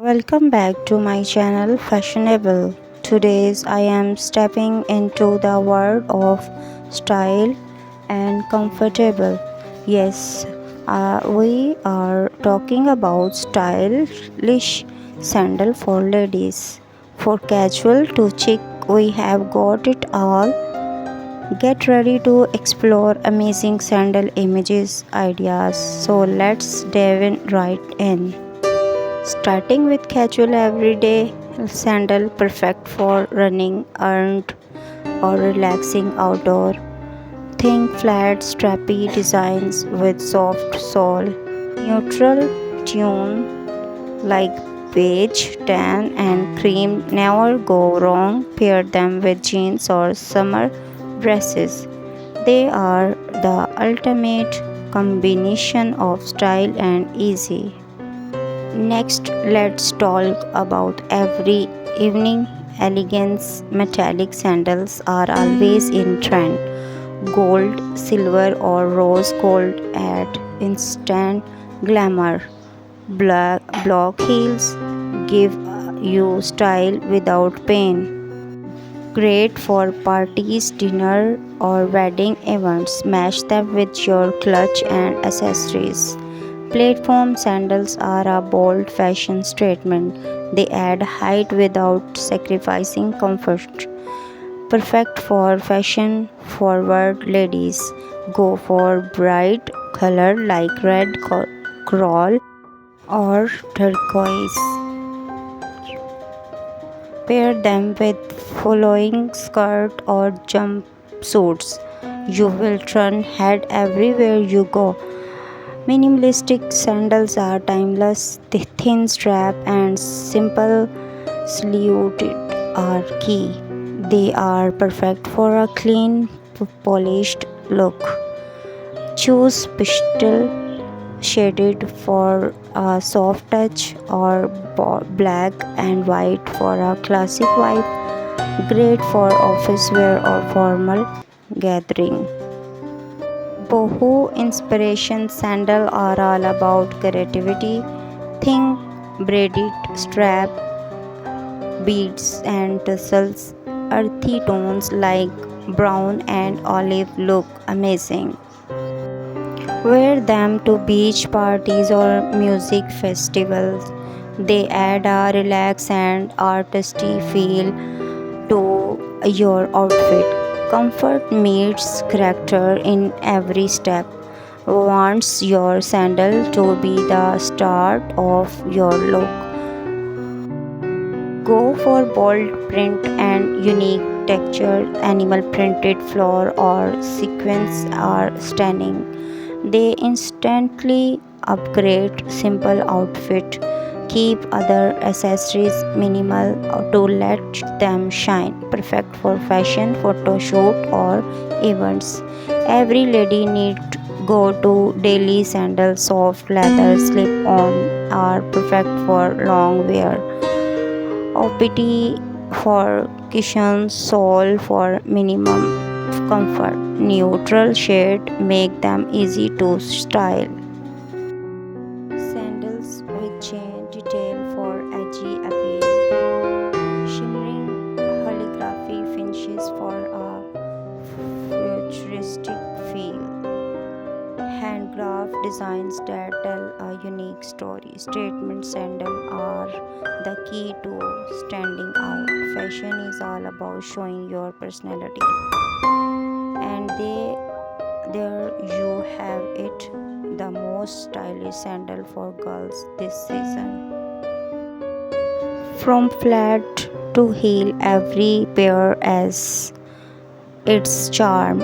Welcome back to my channel Fashionable. Today's I am stepping into the world of style and comfortable. Yes, we are talking about stylish sandal for ladies. For casual to chic, we have got it all. Get ready to explore amazing sandal images, ideas. So let's dive in right in. Starting with casual everyday sandal perfect for running, errand or relaxing outdoor. Think flat strappy designs with soft sole. Neutral tune like beige, tan and cream never go wrong. Pair them with jeans or summer dresses. They are the ultimate combination of style and easy. Next, let's talk about every evening elegance. Metallic sandals are always in trend. Gold, silver, or rose gold add instant glamour. Block heels give you style without pain. Great for parties, dinner, or wedding events. Match them with your clutch and accessories. Platform sandals are a bold fashion statement. They add height without sacrificing comfort. Perfect for fashion forward ladies. Go for bright color like red coral or turquoise. Pair them with flowing skirt or jumpsuits. You will turn head everywhere you go. Minimalistic sandals are timeless. The thin strap and simple silhouette are key. They are perfect for a clean, polished look. Choose pastel shaded for a soft touch or black and white for a classic vibe. Great for office wear or formal gathering. Boho inspiration sandal are all about creativity. Think braided strap, beads and tassels. Earthy tones like brown and olive look amazing. Wear them to beach parties or music festivals. They add a relaxed and artisty feel to your outfit. Comfort meets character in every step. Wants your sandal to be the start of your look. Go for bold print and unique texture. Animal printed flower or sequins are stunning. They instantly upgrade simple outfit. Keep other accessories minimal to let them shine. Perfect for fashion, photo shoot or events. Every lady need go to daily sandals. Soft leather slip on are perfect for long wear. OPT for cushion, sole for minimum comfort. Neutral shade make them easy to style. Sandals with chain detail for edgy appeal. Shimmering holography finishes for a futuristic feel. Handcraft designs that tell a unique story. Statement sandals are the key to standing out. Fashion is all about showing your personality. And there you have it, the most stylish sandal for girls this season. From flat to heel, every pair has its charm.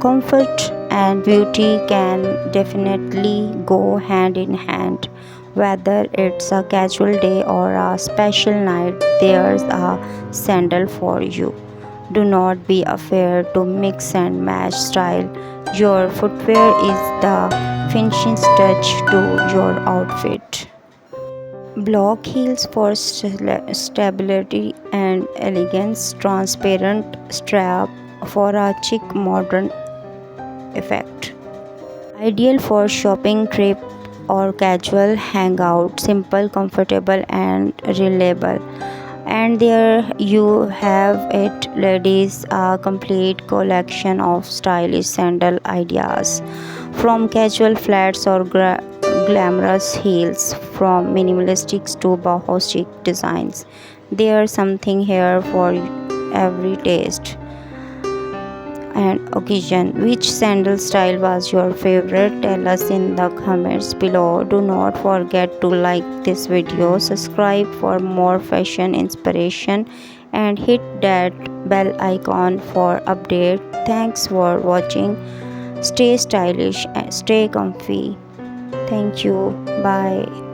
Comfort and beauty can definitely go hand in hand. Whether it's a casual day or a special night, there's a sandal for you. Do not be afraid to mix and match style. Your footwear is the finishing touch to your outfit. Block heels for stability and elegance. Transparent strap for a chic modern effect. Ideal for shopping trip or casual hangout, simple, comfortable, and reliable. And there you have it, ladies, a complete collection of stylish sandal ideas. From casual flats or glamorous heels, from minimalistic to boho chic designs, there's something here for every taste and occasion. Which sandal style was your favorite? Tell us in the comments below. Do not forget to like this video, subscribe for more fashion inspiration, and hit that bell icon for update. Thanks for watching. Stay stylish and stay comfy. Thank you. Bye.